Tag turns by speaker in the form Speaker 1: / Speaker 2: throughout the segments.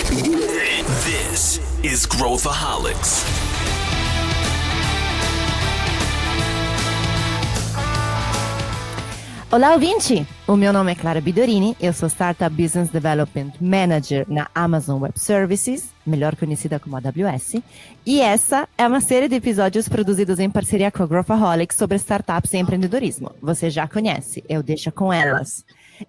Speaker 1: This is Growthaholics.
Speaker 2: Olá, ouvinte! O meu nome é Clara Bidorini, eu sou Startup Business Development Manager na Amazon Web Services, melhor conhecida como AWS, e essa é uma série de episódios produzidos em parceria com a Growthaholics sobre startups e empreendedorismo. Você já conhece, eu deixo com elas.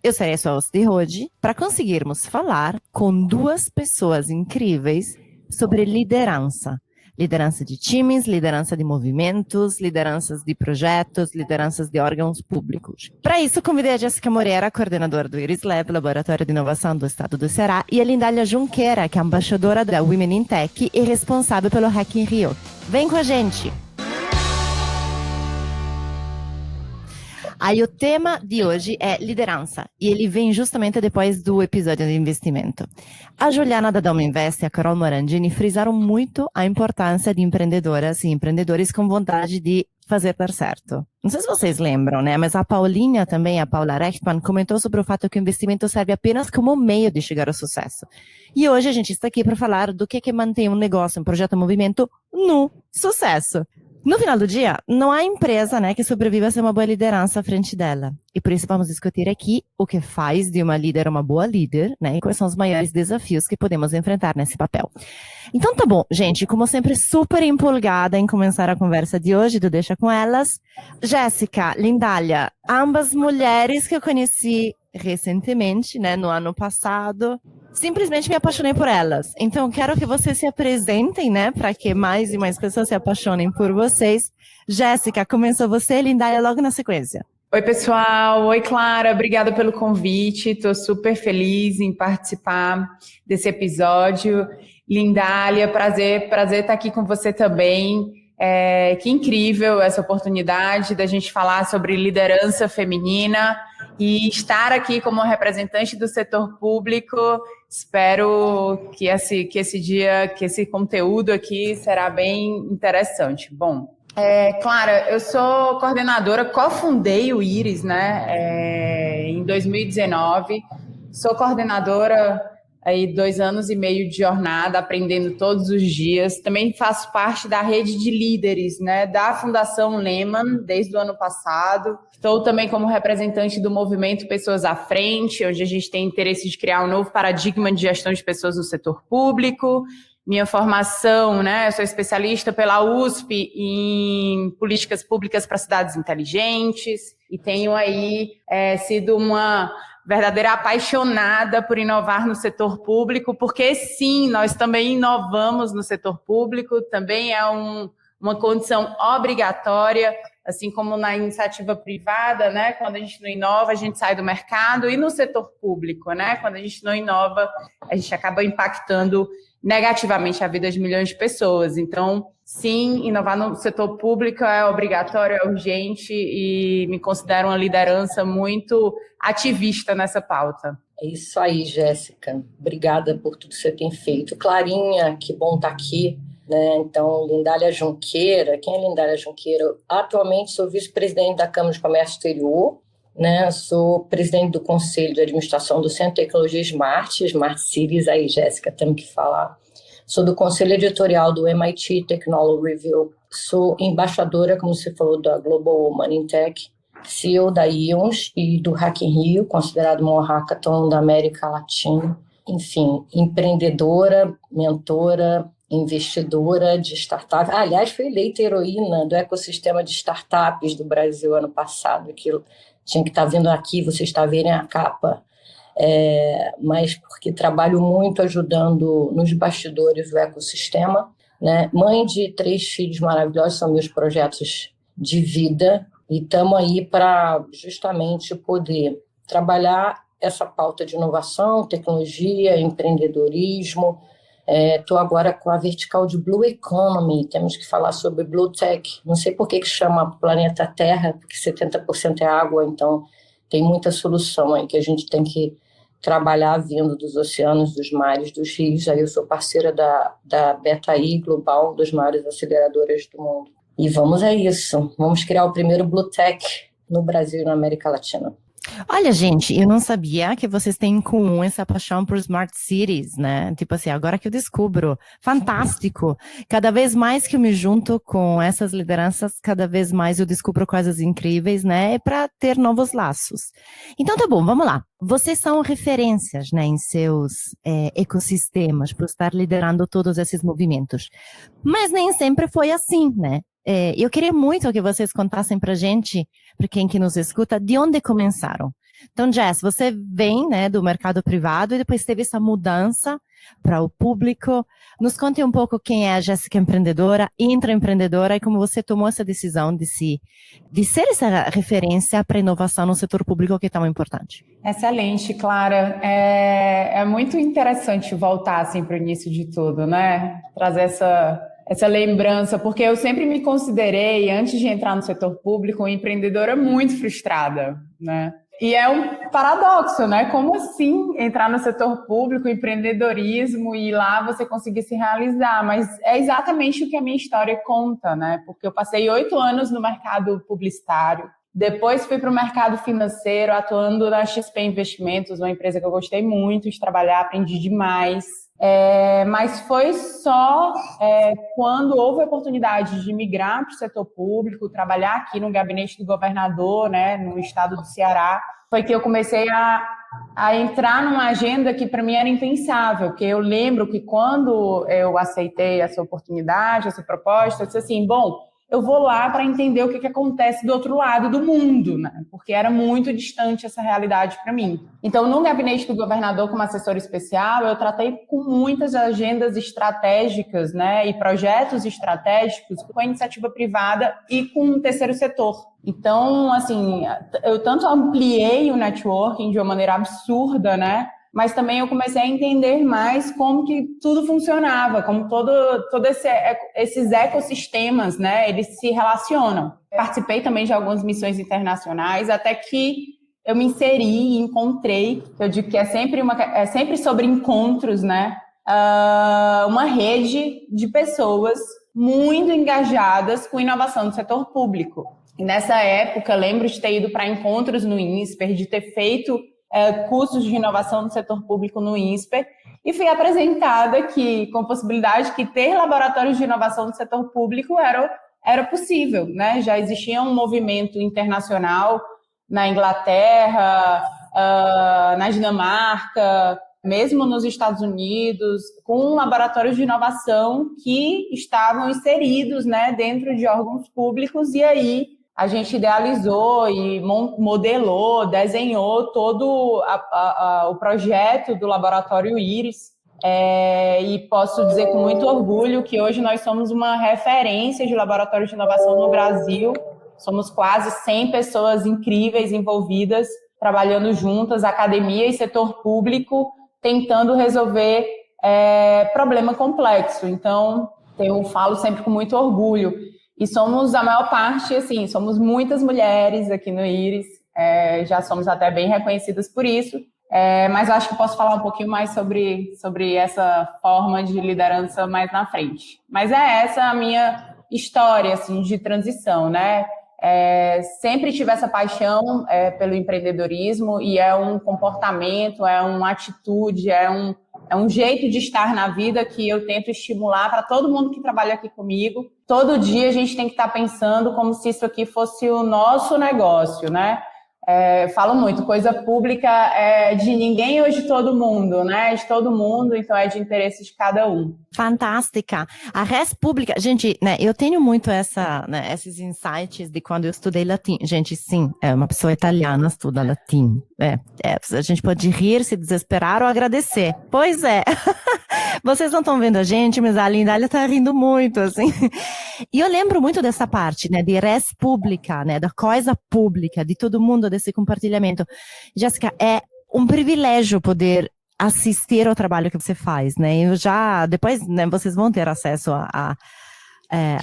Speaker 2: Eu serei sua host de hoje para conseguirmos falar com duas pessoas incríveis sobre liderança. Liderança de times, liderança de movimentos, lideranças de projetos, lideranças de órgãos públicos. Para isso, convidei a Jéssica Moreira, coordenadora do Iris Lab, Laboratório de Inovação do Estado do Ceará, e a Lindália Junqueira, que é embaixadora da Women in Tech e responsável pelo Hack in Rio. Vem com a gente! Aí o tema de hoje é liderança, e ele vem justamente depois do episódio de investimento. A Juliana da Doma Invest e a Carol Morandini frisaram muito a importância de empreendedoras e empreendedores com vontade de fazer dar certo. Não sei se vocês lembram, né? Mas a Paulinha também, a Paula Rechtman, comentou sobre o fato que o investimento serve apenas como meio de chegar ao sucesso. E hoje a gente está aqui para falar do que mantém um negócio, um projeto, um movimento no sucesso. No final do dia, não há empresa, né, que sobreviva sem uma boa liderança à frente dela. E por isso vamos discutir aqui o que faz de uma líder uma boa líder, né, e quais são os maiores desafios que podemos enfrentar nesse papel. Então tá bom, gente, como sempre, super empolgada em começar a conversa de hoje do Deixa Com Elas. Jéssica, Lindália, ambas mulheres que eu conheci recentemente, né, no ano passado. Simplesmente me apaixonei por elas. Então, quero que vocês se apresentem, né? Para que mais e mais pessoas se apaixonem por vocês. Jéssica, começou você, Lindália, logo na sequência.
Speaker 3: Oi, pessoal. Oi, Clara. Obrigada pelo convite. Estou super feliz em participar desse episódio. Lindália, prazer estar aqui com você também. Que incrível essa oportunidade da gente falar sobre liderança feminina e estar aqui como representante do setor público. Espero que esse conteúdo aqui será bem interessante. Bom, Clara, eu sou coordenadora, cofundei o Iris, né, em 2019. Sou coordenadora aí 2 anos e meio de jornada, aprendendo todos os dias. Também faço parte da rede de líderes, né, da Fundação Lehman, desde o ano passado. Estou também como representante do movimento Pessoas à Frente, onde a gente tem interesse de criar um novo paradigma de gestão de pessoas no setor público. Minha formação, né, eu sou especialista pela USP em políticas públicas para cidades inteligentes e tenho aí sido uma verdadeira apaixonada por inovar no setor público, porque sim, nós também inovamos no setor público, também é uma condição obrigatória, assim como na iniciativa privada, né? Quando a gente não inova, a gente sai do mercado, e no setor público, né? Quando a gente não inova, a gente acaba impactando negativamente a vida de milhões de pessoas. Então, sim, inovar no setor público é obrigatório, é urgente e me considero uma liderança muito ativista nessa pauta.
Speaker 4: É isso aí, Jéssica. Obrigada por tudo que você tem feito. Clarinha, que bom estar aqui, né? Então, Lindália Junqueira. Quem é Lindália Junqueira? Atualmente sou vice-presidente da Câmara de Comércio Exterior, né? Sou presidente do Conselho de Administração do Centro de Tecnologia Smart Cities, aí, Jéssica, temos que falar. Sou do Conselho Editorial do MIT Technology Review. Sou embaixadora, como você falou, da Global Women in Tech, CEO da IONS e do Hack in Rio, considerado o maior hackathon da América Latina. Enfim, empreendedora, mentora, investidora de startup. Aliás, fui eleita heroína do ecossistema de startups do Brasil ano passado, que tinha que estar vindo aqui, vocês estão vendo a capa, mas porque trabalho muito ajudando nos bastidores do ecossistema, né? Mãe de 3 filhos maravilhosos, são meus projetos de vida, e estamos aí para justamente poder trabalhar essa pauta de inovação, tecnologia, empreendedorismo. Estou agora com a vertical de Blue Economy, temos que falar sobre Blue Tech. Não sei por que chama planeta Terra, porque 70% é água, então tem muita solução aí que a gente tem que trabalhar vindo dos oceanos, dos mares, dos rios. Aí eu sou parceira da BetaI Global, das maiores aceleradoras do mundo. E vamos a isso, vamos criar o primeiro Blue Tech no Brasil e na América Latina.
Speaker 2: Olha, gente, eu não sabia que vocês têm em comum essa paixão por Smart Cities, né? Tipo assim, agora que eu descubro. Fantástico! Cada vez mais que eu me junto com essas lideranças, cada vez mais eu descubro coisas incríveis, né? Para ter novos laços. Então tá bom, vamos lá. Vocês são referências, né, em seus ecossistemas, por estar liderando todos esses movimentos. Mas nem sempre foi assim, né? Eu queria muito que vocês contassem pra gente, para quem que nos escuta, de onde começaram. Então, Jess, você vem, né, do mercado privado e depois teve essa mudança para o público. Nos conte um pouco quem é a Jéssica empreendedora, intraempreendedora e como você tomou essa decisão de ser essa referência para inovação no setor público que é tão importante.
Speaker 3: Excelente, Clara. É muito interessante voltar assim, para o início de tudo, né? Trazer essa lembrança, porque eu sempre me considerei, antes de entrar no setor público, uma empreendedora muito frustrada, né? E é um paradoxo, né? Como assim entrar no setor público, empreendedorismo, e lá você conseguir se realizar? Mas é exatamente o que a minha história conta, né? Porque eu passei 8 anos no mercado publicitário, depois fui para o mercado financeiro, atuando na XP Investimentos, uma empresa que eu gostei muito de trabalhar, aprendi demais. Mas foi só quando houve a oportunidade de migrar para o setor público, trabalhar aqui no gabinete do governador, né, no estado do Ceará, foi que eu comecei a entrar numa agenda que para mim era impensável, porque eu lembro que quando eu aceitei essa oportunidade, essa proposta, eu disse assim, bom, eu vou lá para entender o que acontece do outro lado do mundo, né? Porque era muito distante essa realidade para mim. Então, no gabinete do governador, como assessora especial, eu tratei com muitas agendas estratégicas, né? E projetos estratégicos com a iniciativa privada e com o terceiro setor. Então, assim, eu tanto ampliei o networking de uma maneira absurda, né? Mas também eu comecei a entender mais como que tudo funcionava, como todo esses ecossistemas, né, eles se relacionam. Participei também de algumas missões internacionais, até que eu me inseri e encontrei, eu digo que é sempre sobre encontros, né, uma rede de pessoas muito engajadas com inovação no setor público. E nessa época, lembro de ter ido para encontros no INSPER, de ter feito cursos de inovação no setor público no INSPER, e fui apresentada com a possibilidade que ter laboratórios de inovação no setor público era possível, né? Já existia um movimento internacional na Inglaterra, na Dinamarca, mesmo nos Estados Unidos, com laboratórios de inovação que estavam inseridos, né, dentro de órgãos públicos, e aí a gente idealizou e modelou, desenhou todo o projeto do Laboratório Íris. E posso dizer com muito orgulho que hoje nós somos uma referência de laboratório de inovação no Brasil. Somos quase 100 pessoas incríveis envolvidas, trabalhando juntas, academia e setor público, tentando resolver problema complexo. Então, eu falo sempre com muito orgulho. E somos, a maior parte, assim, somos muitas mulheres aqui no Íris, já somos até bem reconhecidas por isso, mas eu acho que posso falar um pouquinho mais sobre essa forma de liderança mais na frente. Mas essa a minha história, assim, de transição, né? Sempre tive essa paixão pelo empreendedorismo, e é um comportamento, é uma atitude, é um jeito de estar na vida que eu tento estimular para todo mundo que trabalha aqui comigo. Todo dia a gente tem que estar pensando como se isso aqui fosse o nosso negócio, né? Falo muito, coisa pública é de ninguém ou de todo mundo, né? De todo mundo, então é de interesse de cada um.
Speaker 2: Fantástica. A res pública, gente, né, eu tenho muito esses insights de quando eu estudei latim. Gente, sim, uma pessoa italiana estuda latim. A gente pode rir, se desesperar ou agradecer. Pois é. Vocês não estão vendo a gente, mas a Lindália está rindo muito, assim. E eu lembro muito dessa parte, né, de res pública, né, da coisa pública, de todo mundo, desse compartilhamento. Jéssica, é um privilégio poder assistir ao trabalho que você faz, né? Eu depois, né, vocês vão ter acesso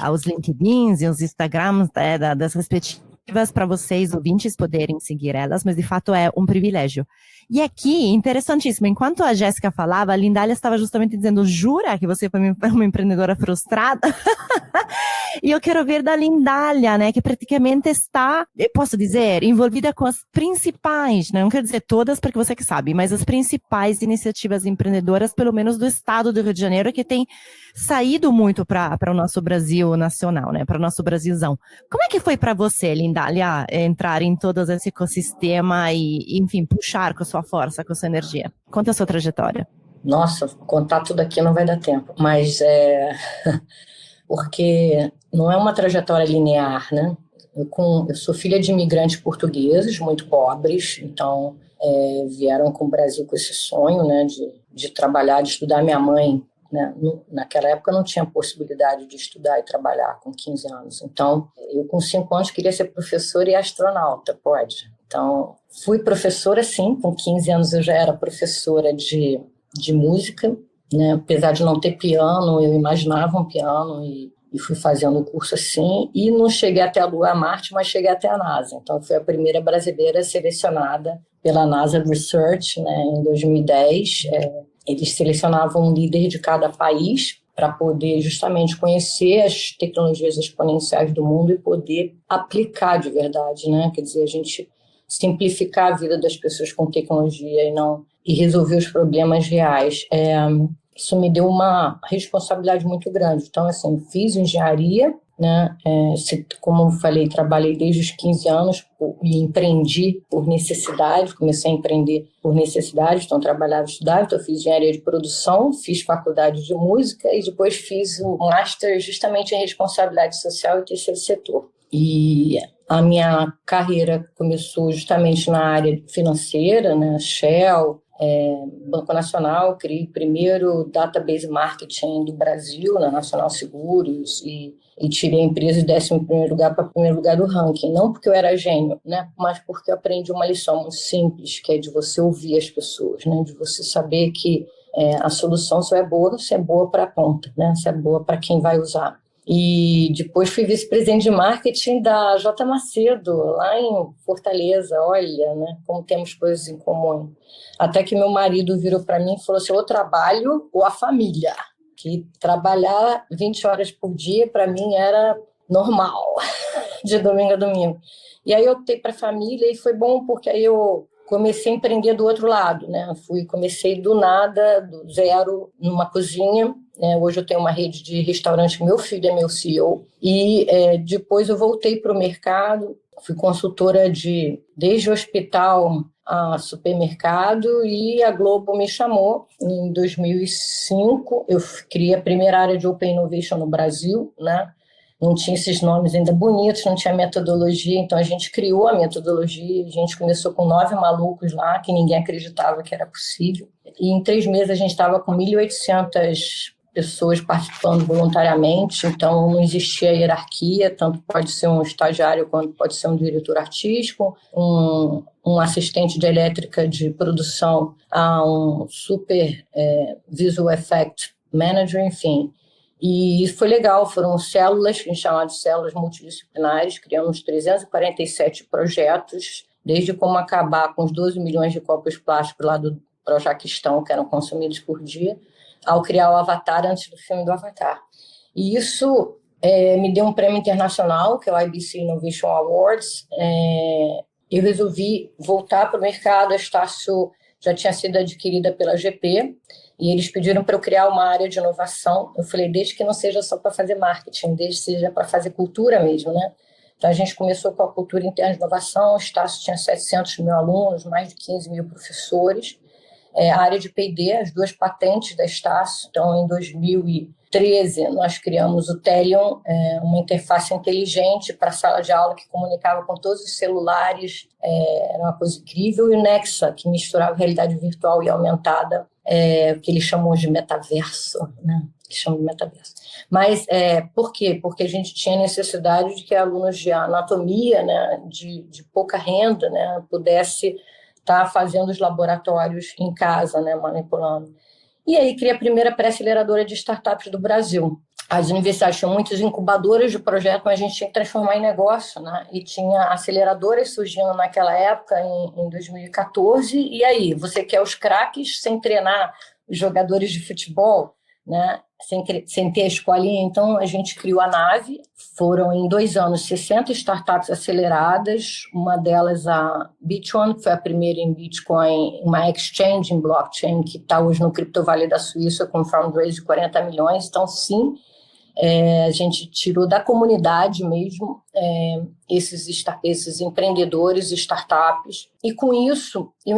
Speaker 2: aos LinkedIns e aos Instagrams das respectivas para vocês, ouvintes, poderem seguir elas, mas de fato é um privilégio. E aqui, interessantíssimo, enquanto a Jéssica falava, a Lindália estava justamente dizendo, jura que você foi uma empreendedora frustrada? E eu quero ver da Lindália, né, que praticamente está, posso dizer, envolvida com as principais, né, não quero dizer todas porque você que sabe, mas as principais iniciativas empreendedoras, pelo menos do estado do Rio de Janeiro, que tem saído muito para o nosso Brasil nacional, né, para o nosso Brasilzão. Como é que foi para você, Lindália, entrar em todo esse ecossistema e, enfim, puxar com a sua força, com a sua energia? Conta a sua trajetória.
Speaker 4: Nossa, contar tudo aqui não vai dar tempo, mas porque não é uma trajetória linear, né? Eu sou filha de imigrantes portugueses, muito pobres, então vieram com o Brasil com esse sonho, né, de trabalhar, de estudar. Minha mãe, né, naquela época não tinha possibilidade de estudar e trabalhar com 15 anos. Então, eu com 5 anos queria ser professora e astronauta, pode. Então, fui professora, sim, com 15 anos eu já era professora de música, né? Apesar de não ter piano, eu imaginava um piano e fui fazendo o curso assim, e não cheguei até a Lua, a Marte, mas cheguei até a NASA. Então, fui a primeira brasileira selecionada pela NASA Research, né, em 2010. Eles selecionavam um líder de cada país para poder justamente conhecer as tecnologias exponenciais do mundo e poder aplicar de verdade, né? Quer dizer, a gente simplificar a vida das pessoas com tecnologia e resolver os problemas reais. Isso me deu uma responsabilidade muito grande. Então, assim, fiz engenharia, né? Como eu falei, trabalhei desde os 15 anos e empreendi por necessidade, comecei a empreender por necessidade, então trabalhava e estudava, então fiz engenharia de produção, fiz faculdade de música e depois fiz o master justamente em responsabilidade social e terceiro setor. E a minha carreira começou justamente na área financeira, né? Shell, Banco Nacional, criei o primeiro database marketing do Brasil, na Nacional Seguros, e tirei a empresa de 11º lugar para 1º lugar do ranking. Não porque eu era gênio, né? Mas porque eu aprendi uma lição muito simples, que é de você ouvir as pessoas, né? De você saber que a solução só é boa se é boa para a ponta, né? Se é boa para quem vai usar. E depois fui vice-presidente de marketing da J. Macedo, lá em Fortaleza. Olha, né, como temos coisas em comum. Até que meu marido virou para mim e falou assim, ou trabalho ou a família. Que trabalhar 20 horas por dia, para mim, era normal, de domingo a domingo. E aí eu optei para a família e foi bom, porque aí eu comecei a empreender do outro lado, né? Comecei do nada, do zero, numa cozinha. Hoje eu tenho uma rede de restaurante, meu filho é meu CEO. E depois eu voltei para o mercado, fui consultora desde o hospital a supermercado, e a Globo me chamou em 2005. Eu criei a primeira área de Open Innovation no Brasil, né? Não tinha esses nomes ainda bonitos, não tinha metodologia, então a gente criou a metodologia, a gente começou com 9 malucos lá, que ninguém acreditava que era possível, e em 3 meses a gente estava com 1.800 pessoas participando voluntariamente, então não existia hierarquia, tanto pode ser um estagiário quanto pode ser um diretor artístico, um assistente de elétrica de produção, a um super visual effect manager, enfim. E foi legal, foram células, que a gente chama de células multidisciplinares, criamos 347 projetos, desde como acabar com os 12 milhões de copos plásticos lá do Projaquistão, que eram consumidos por dia, ao criar o Avatar antes do filme do Avatar. E isso me deu um prêmio internacional, que é o IBC Innovation Awards. Eu resolvi voltar para o mercado, a Estácio já tinha sido adquirida pela GP, e eles pediram para eu criar uma área de inovação. Eu falei, desde que não seja só para fazer marketing, desde que seja para fazer cultura mesmo, né? Então, a gente começou com a cultura interna de inovação, o Estácio tinha 700 mil alunos, mais de 15 mil professores. A área de P&D, as 2 patentes da Estácio. Então, em 2013, nós criamos o Telion, uma interface inteligente para a sala de aula que comunicava com todos os celulares, era uma coisa incrível. E o Nexa, que misturava realidade virtual e aumentada, que eles chamam de metaverso, né? Eles chamam de metaverso. Mas por quê? Porque a gente tinha necessidade de que alunos de anatomia, né, de pouca renda, né, pudesse estar fazendo os laboratórios em casa, né, manipulando. E aí criei a primeira pré-aceleradora de startups do Brasil. As universidades tinham muitas incubadoras de projeto, mas a gente tinha que transformar em negócio, né? E tinha aceleradoras surgindo naquela época, em 2014. E aí, você quer os craques sem treinar os jogadores de futebol? né? Sem ter a escolinha, então a gente criou a nave. Foram em 2 anos 60 startups aceleradas, uma delas a Bitone, que foi a primeira em Bitcoin, uma exchange em blockchain que está hoje no Crypto Valley da Suíça com fundraise de 40 milhões, então sim, a gente tirou da comunidade mesmo esses empreendedores, startups, e com isso eu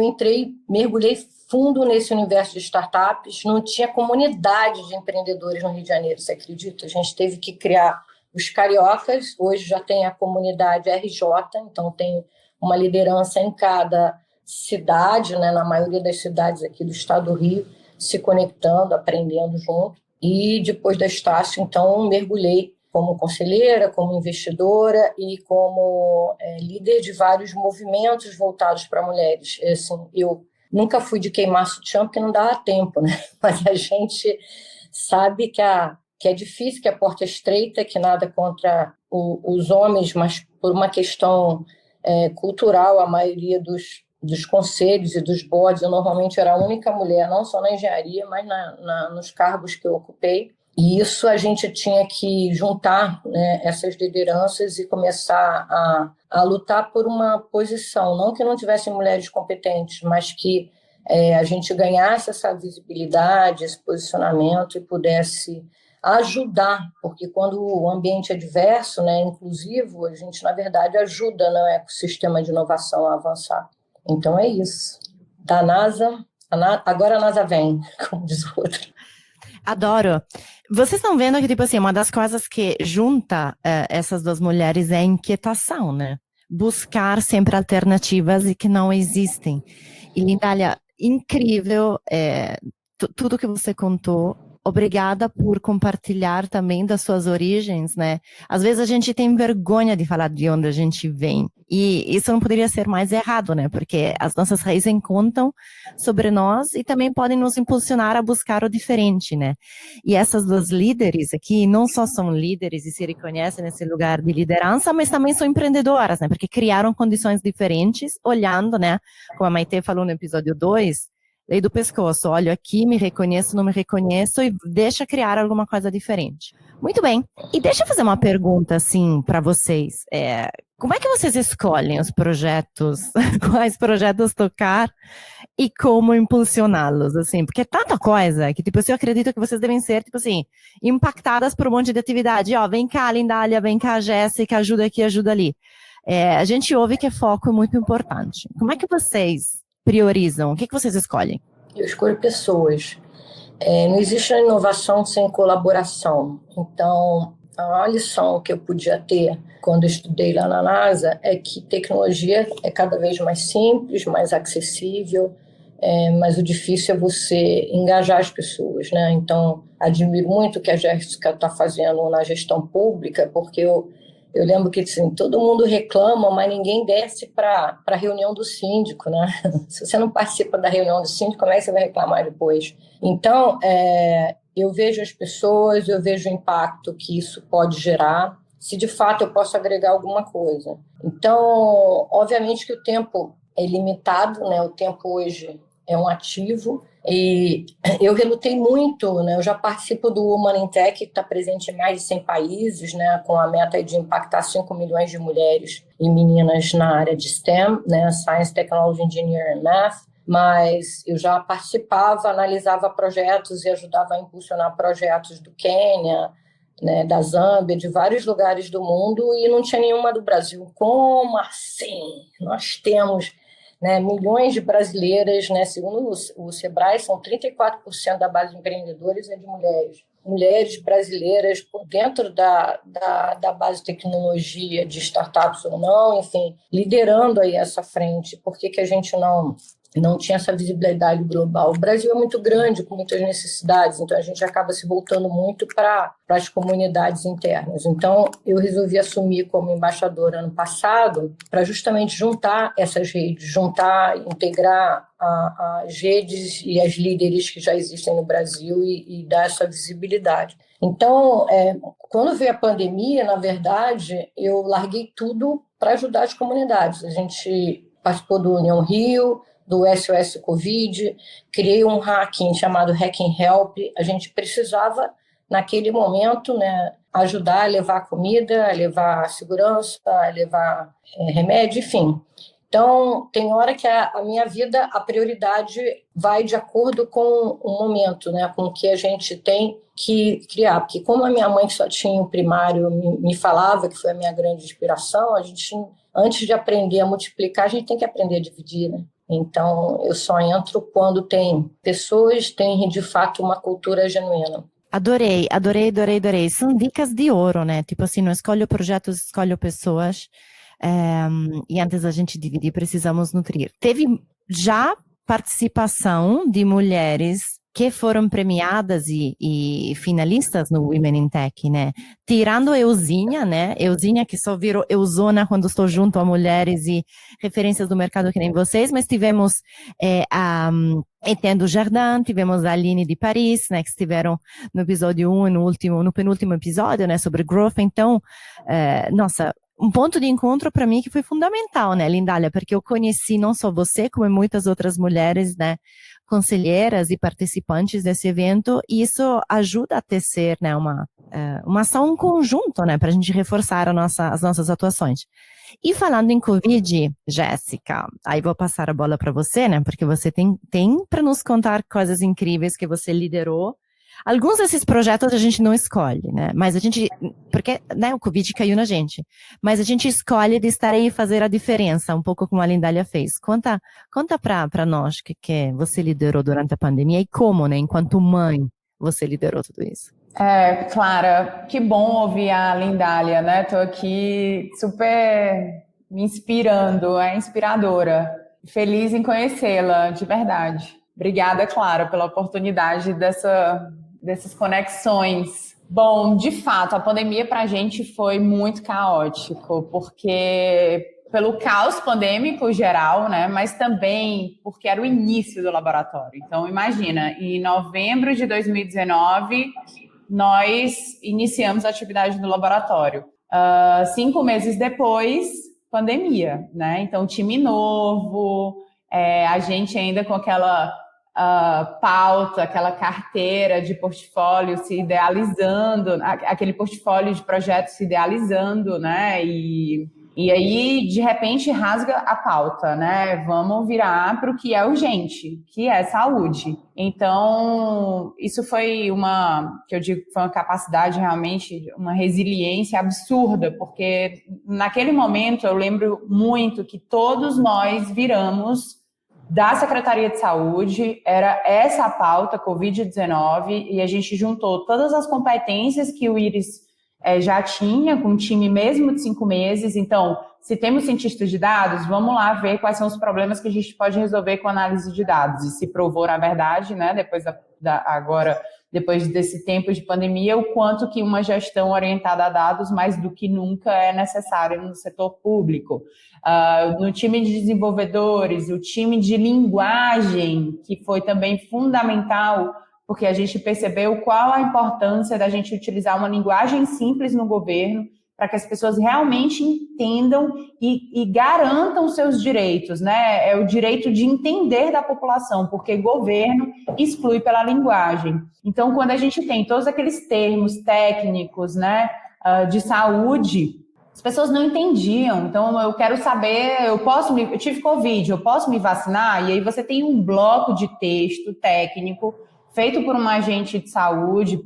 Speaker 4: mergulhei fundo nesse universo de startups. Não tinha comunidade de empreendedores no Rio de Janeiro, você acredita? A gente teve que criar os cariocas, hoje já tem a comunidade RJ, então tem uma liderança em cada cidade, né, na maioria das cidades aqui do estado do Rio, se conectando, aprendendo junto. E depois da Estácio, então, mergulhei como conselheira, como investidora e como líder de vários movimentos voltados para mulheres. Assim, eu nunca fui de queimar sutiã porque não dava tempo, né? Mas a gente sabe que é difícil, que a porta é estreita, que nada contra os homens, mas por uma questão cultural, a maioria dos conselhos e dos boards, eu normalmente era a única mulher, não só na engenharia, mas nos cargos que eu ocupei. E isso a gente tinha que juntar, né, essas lideranças e começar a lutar por uma posição, não que não tivessem mulheres competentes, mas que a gente ganhasse essa visibilidade, esse posicionamento e pudesse ajudar, porque quando o ambiente é diverso, né, inclusivo, a gente, na verdade, ajuda no ecossistema de inovação a avançar. Então é isso. Da NASA, agora a NASA vem, como diz o outro.
Speaker 2: Adoro. Vocês estão vendo que, tipo assim, uma das coisas que junta essas duas mulheres é a inquietação, né? Buscar sempre alternativas e que não existem. E, Lindália, incrível tudo que você contou. Obrigada por compartilhar também das suas origens, né? Às vezes a gente tem vergonha de falar de onde a gente vem. E isso não poderia ser mais errado, né? Porque as nossas raízes contam sobre nós e também podem nos impulsionar a buscar o diferente, né? E essas duas líderes aqui não só são líderes e se reconhecem nesse lugar de liderança, mas também são empreendedoras, né? Porque criaram condições diferentes, olhando, né? Como a Maite falou no episódio 2, lei do pescoço, olho aqui, me reconheço, não me reconheço e deixa criar alguma coisa diferente. Muito bem. E deixa eu fazer uma pergunta, assim, para vocês. Como é que vocês escolhem os projetos, quais projetos tocar e como impulsioná-los, assim? Porque é tanta coisa que, tipo, eu acredito que vocês devem ser, tipo assim, impactadas por um monte de atividade. Ó, vem cá, Lindália, vem cá, Jéssica, ajuda aqui, ajuda ali. A gente ouve que foco é muito importante. Como é que vocês priorizam? O que vocês escolhem?
Speaker 4: Eu escolho pessoas. Não existe inovação sem colaboração. Então, a lição que eu podia ter quando eu estudei lá na NASA é que tecnologia é cada vez mais simples, mais acessível, mas o difícil é você engajar as pessoas, né? Então, admiro muito o que a Jéssica está fazendo na gestão pública, porque eu lembro que assim, todo mundo reclama, mas ninguém desce para a reunião do síndico, né? Se você não participa da reunião do síndico, como é que você vai reclamar depois? Então, eu vejo as pessoas, eu vejo o impacto que isso pode gerar, se de fato eu posso agregar alguma coisa. Então, obviamente que o tempo é limitado, né? O tempo hoje é um ativo, e eu relutei muito, né? Eu já participo do Women in Tech, que está presente em mais de 100 países, né? Com a meta de impactar 5 milhões de mulheres e meninas na área de STEM, né? Science, Technology, Engineering and Math, mas eu já participava, analisava projetos e ajudava a impulsionar projetos do Quênia, né, da Zâmbia, de vários lugares do mundo, e não tinha nenhuma do Brasil. Como assim? Nós temos, né, milhões de brasileiras, né, segundo o Sebrae, são 34% da base de empreendedores de mulheres. Mulheres brasileiras dentro da base de tecnologia, de startups ou não, enfim, liderando aí essa frente. Por que a gente não tinha essa visibilidade global? O Brasil é muito grande, com muitas necessidades, então a gente acaba se voltando muito para as comunidades internas. Então, eu resolvi assumir como embaixadora ano passado para justamente juntar essas redes, integrar as redes e as líderes que já existem no Brasil e dar essa visibilidade. Então, quando veio a pandemia, na verdade, eu larguei tudo para ajudar as comunidades. A gente participou do União Rio, do SOS Covid, criei um hacking chamado Hacking Help. A gente precisava, naquele momento, né, ajudar a levar comida, a levar segurança, a levar remédio, enfim. Então, tem hora que a minha vida, a prioridade vai de acordo com o momento, né, com o que a gente tem que criar. Porque como a minha mãe só tinha o primário, me falava, que foi a minha grande inspiração, a gente, antes de aprender a multiplicar, a gente tem que aprender a dividir, né? Então, eu só entro quando tem pessoas, tem de fato uma cultura genuína.
Speaker 2: Adorei. São dicas de ouro, né? Tipo assim, não escolho projetos, escolho pessoas. E antes da gente dividir, precisamos nutrir. Teve já participação de mulheres que foram premiadas e finalistas no Women in Tech, né? Tirando Euzinha, né? Euzinha, que só virou Euzona quando estou junto a mulheres e referências do mercado que nem vocês, mas tivemos a Etienne do Jardim, tivemos a Aline de Paris, né? Que estiveram no episódio 1 e no penúltimo episódio, né? Sobre growth. Então, nossa, um ponto de encontro para mim que foi fundamental, né, Lindália? Porque eu conheci não só você, como muitas outras mulheres, né, conselheiras e participantes desse evento, e isso ajuda a tecer, né, uma ação conjunta, né, para a gente reforçar as nossas atuações. E falando em Covid, Jéssica, aí vou passar a bola para você, né, porque você tem para nos contar coisas incríveis que você liderou. Alguns desses projetos a gente não escolhe, né? Mas a gente, porque, né, o Covid caiu na gente. Mas a gente escolhe de estar aí e fazer a diferença, um pouco como a Lindália fez. Conta pra nós que você liderou durante a pandemia e como, né, enquanto mãe, você liderou tudo isso.
Speaker 3: Clara, que bom ouvir a Lindália, né? Tô aqui super me inspirando, é inspiradora. Feliz em conhecê-la, de verdade. Obrigada, Clara, pela oportunidade dessas conexões. Bom, de fato, a pandemia para a gente foi muito caótico, porque pelo caos pandêmico geral, né, mas também porque era o início do laboratório. Então, imagina, em novembro de 2019, nós iniciamos a atividade do laboratório. 5 meses depois, pandemia, né? Então, time novo, a gente ainda com aquela pauta, aquela carteira de portfólio se idealizando, aquele portfólio de projetos se idealizando, né? E aí, de repente, rasga a pauta, né? Vamos virar para o que é urgente, que é saúde. Então, isso foi que eu digo que foi uma capacidade realmente, uma resiliência absurda, porque naquele momento eu lembro muito que todos nós viramos da Secretaria de Saúde, era essa a pauta, Covid-19, e a gente juntou todas as competências que o IRIS já tinha, com um time mesmo de 5 meses. Então, se temos cientistas de dados, vamos lá ver quais são os problemas que a gente pode resolver com análise de dados. E se provou, na verdade, né, depois desse tempo de pandemia, o quanto que uma gestão orientada a dados, mais do que nunca, é necessário no setor público. No time de desenvolvedores, o time de linguagem, que foi também fundamental, porque a gente percebeu qual a importância da gente utilizar uma linguagem simples no governo, para que as pessoas realmente entendam e garantam seus direitos, né? É o direito de entender da população, porque governo exclui pela linguagem. Então, quando a gente tem todos aqueles termos técnicos, né, de saúde, as pessoas não entendiam. Então, eu quero saber, eu tive Covid, eu posso me vacinar? E aí você tem um bloco de texto técnico feito por um agente de saúde,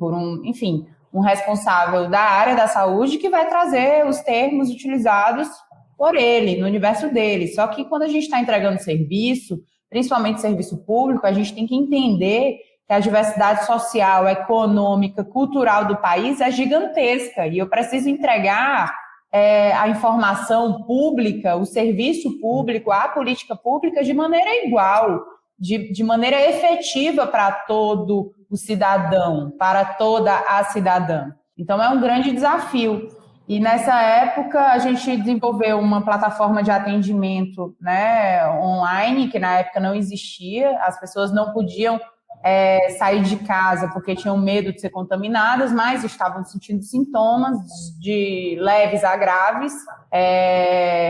Speaker 3: um responsável da área da saúde que vai trazer os termos utilizados por ele, no universo dele. Só que quando a gente está entregando serviço, principalmente serviço público, a gente tem que entender que a diversidade social, econômica, cultural do país é gigantesca e eu preciso entregar a informação pública, o serviço público, a política pública de maneira igual, de maneira efetiva para todo o cidadão, para toda a cidadã. Então, é um grande desafio. E, nessa época, a gente desenvolveu uma plataforma de atendimento, né, online, que na época não existia, as pessoas não podiam sair de casa porque tinham medo de ser contaminadas, mas estavam sentindo sintomas de leves a graves,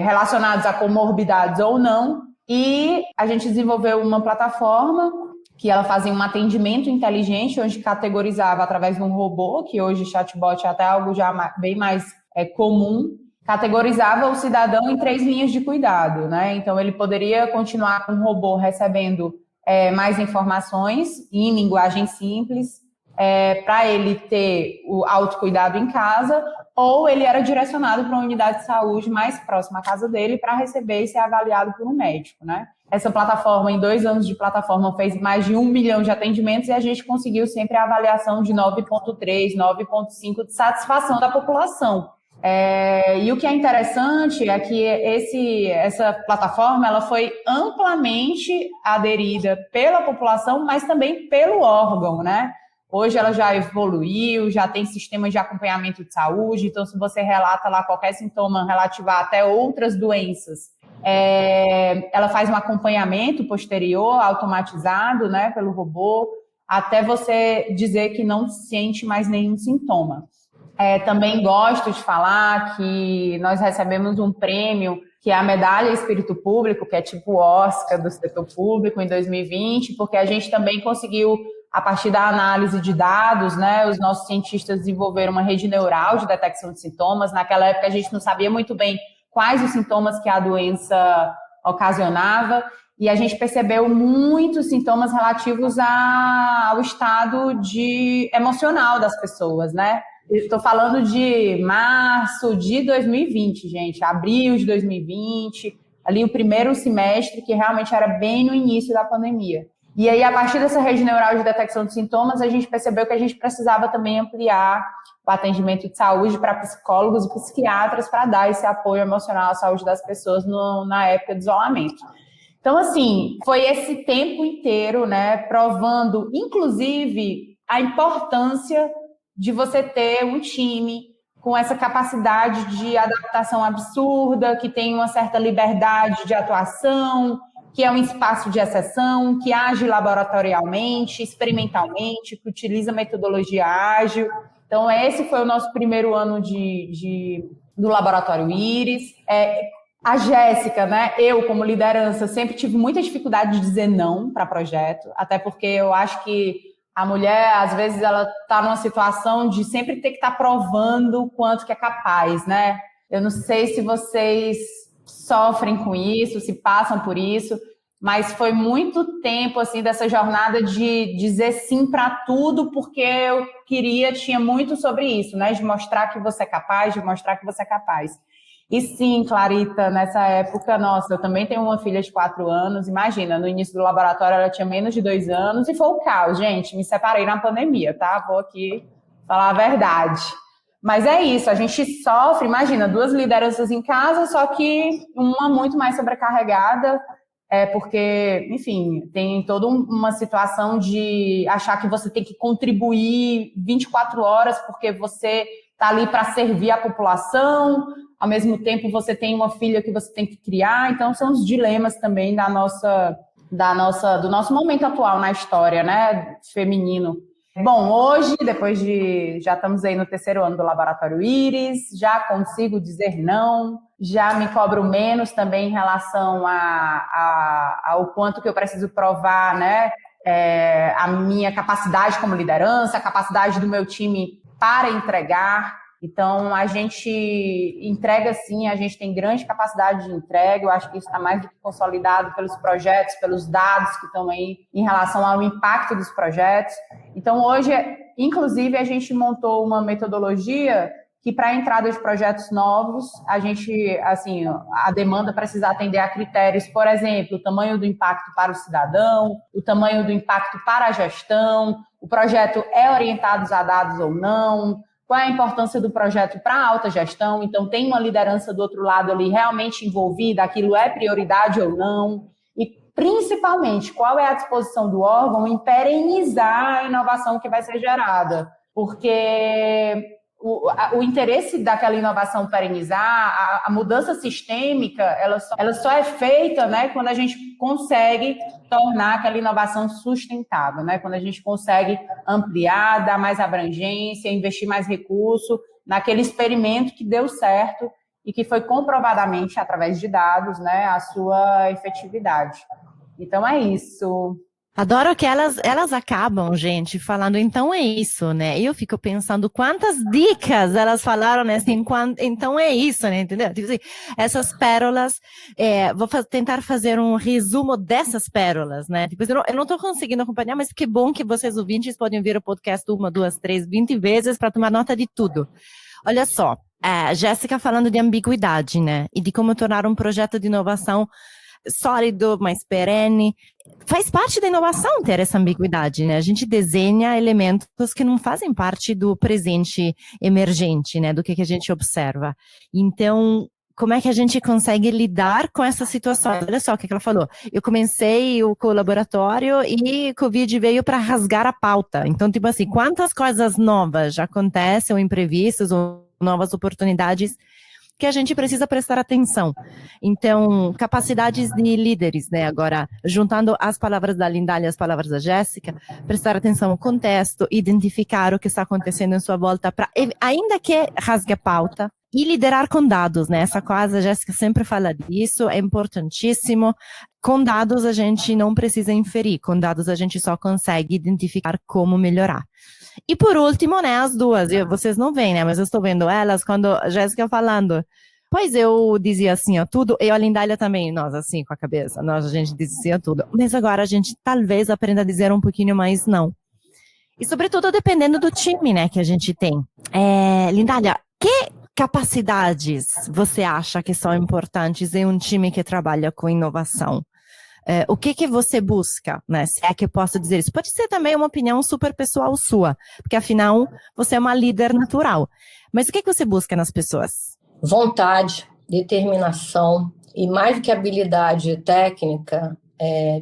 Speaker 3: relacionados a comorbidades ou não. E a gente desenvolveu uma plataforma que ela fazia um atendimento inteligente, onde categorizava através de um robô, que hoje chatbot é até algo já bem mais comum, categorizava o cidadão em 3 linhas de cuidado, né? Então, ele poderia continuar com o robô recebendo mais informações em linguagem simples, para ele ter o autocuidado em casa, ou ele era direcionado para uma unidade de saúde mais próxima à casa dele para receber e ser avaliado por um médico, né? Essa plataforma, em 2 anos de plataforma, fez mais de 1 milhão de atendimentos e a gente conseguiu sempre a avaliação de 9,3, 9,5 de satisfação da população. E o que é interessante é que essa plataforma ela foi amplamente aderida pela população, mas também pelo órgão, né? Hoje ela já evoluiu, já tem sistemas de acompanhamento de saúde, então se você relata lá qualquer sintoma relativo a até outras doenças, ela faz um acompanhamento posterior, automatizado, né, pelo robô, até você dizer que não sente mais nenhum sintoma. Também gosto de falar que nós recebemos um prêmio, que é a Medalha Espírito Público, que é tipo o Oscar do setor público em 2020, porque a gente também conseguiu, a partir da análise de dados, né, os nossos cientistas desenvolveram uma rede neural de detecção de sintomas. Naquela época a gente não sabia muito bem quais os sintomas que a doença ocasionava, e a gente percebeu muitos sintomas relativos ao estado emocional das pessoas, né? Estou falando de março de 2020, gente, abril de 2020, ali o primeiro semestre, que realmente era bem no início da pandemia. E aí, a partir dessa rede neural de detecção de sintomas, a gente percebeu que a gente precisava também ampliar o atendimento de saúde para psicólogos e psiquiatras para dar esse apoio emocional à saúde das pessoas na época de isolamento. Então, assim, foi esse tempo inteiro, né, provando, inclusive, a importância de você ter um time com essa capacidade de adaptação absurda, que tem uma certa liberdade de atuação, que é um espaço de exceção, que age laboratorialmente, experimentalmente, que utiliza metodologia ágil. Então, esse foi o nosso primeiro ano do Laboratório Íris. A Jéssica, né, eu como liderança, sempre tive muita dificuldade de dizer não para projeto, até porque eu acho que a mulher, às vezes, ela está numa situação de sempre ter que estar provando o quanto que é capaz, né? Eu não sei se vocês sofrem com isso, se passam por isso, mas foi muito tempo, assim, dessa jornada de dizer sim para tudo, porque eu tinha muito sobre isso, né? De mostrar que você é capaz, de mostrar que você é capaz. E sim, Clarita, nessa época, nossa, eu também tenho uma filha de 4 anos, imagina, no início do laboratório ela tinha menos de 2 anos e foi o caos, gente, me separei na pandemia, tá? Vou aqui falar a verdade. Mas é isso, a gente sofre, imagina, 2 lideranças em casa, só que uma muito mais sobrecarregada, porque, enfim, tem toda uma situação de achar que você tem que contribuir 24 horas porque você está ali para servir a população, ao mesmo tempo você tem uma filha que você tem que criar, então são os dilemas também do nosso momento atual na história, né, feminino. Bom, hoje, já estamos aí no 3º ano do Laboratório Íris, já consigo dizer não, já me cobro menos também em relação ao quanto que eu preciso provar, né, a minha capacidade como liderança, a capacidade do meu time para entregar. Então, a gente entrega sim, a gente tem grande capacidade de entrega, eu acho que isso está mais do que consolidado pelos projetos, pelos dados que estão aí em relação ao impacto dos projetos. Então, hoje, inclusive, a gente montou uma metodologia que, para a entrada de projetos novos, a demanda precisa atender a critérios, por exemplo, o tamanho do impacto para o cidadão, o tamanho do impacto para a gestão, o projeto é orientado a dados ou não, qual é a importância do projeto para a alta gestão, então tem uma liderança do outro lado ali realmente envolvida, aquilo é prioridade ou não, e principalmente qual é a disposição do órgão em perenizar a inovação que vai ser gerada, porque o interesse daquela inovação perenizar, a mudança sistêmica, ela só é feita, né, quando a gente consegue tornar aquela inovação sustentável, né, quando a gente consegue ampliar, dar mais abrangência, investir mais recurso naquele experimento que deu certo e que foi comprovadamente, através de dados, né, a sua efetividade. Então é isso.
Speaker 2: Adoro que elas acabam, gente, falando, então é isso, né? E eu fico pensando quantas dicas elas falaram, né? Assim, então é isso, né? Entendeu? Tipo assim, essas pérolas, vou tentar fazer um resumo dessas pérolas, né? Tipo, eu não tô conseguindo acompanhar, mas que bom que vocês ouvintes podem ouvir o podcast 1, 2, 3, 20 vezes para tomar nota de tudo. Olha só, Jéssica falando de ambiguidade, né? E de como tornar um projeto de inovação sólido, mais perene. Faz parte da inovação ter essa ambiguidade, né? A gente desenha elementos que não fazem parte do presente emergente, né? Do que a gente observa. Então, como é que a gente consegue lidar com essa situação? Olha só o que ela falou. Eu comecei o colaboratório e Covid veio para rasgar a pauta. Então, tipo assim, quantas coisas novas já acontecem, ou imprevistos, ou novas oportunidades que a gente precisa prestar atenção. Então, capacidades de líderes, né? Agora, juntando as palavras da Lindália e as palavras da Jéssica, prestar atenção ao contexto, identificar o que está acontecendo em sua volta, para, ainda que rasgue a pauta, e liderar com dados, né? Essa coisa, a Jéssica sempre fala disso, é importantíssimo. Com dados a gente não precisa inferir, com dados a gente só consegue identificar como melhorar. E por último, né, as duas, vocês não veem, né, mas eu estou vendo elas, quando a Jéssica falando, pois eu dizia assim, ó, tudo, e a Lindália também, nós assim, com a cabeça, a gente dizia tudo, mas agora a gente talvez aprenda a dizer um pouquinho mais não. E sobretudo dependendo do time, né, que a gente tem. Lindália, que capacidades você acha que são importantes em um time que trabalha com inovação? O que você busca, né? Se é que eu posso dizer isso. Pode ser também uma opinião super pessoal sua, porque afinal você é uma líder natural. Mas o que você busca nas pessoas?
Speaker 4: Vontade, determinação e mais do que habilidade técnica,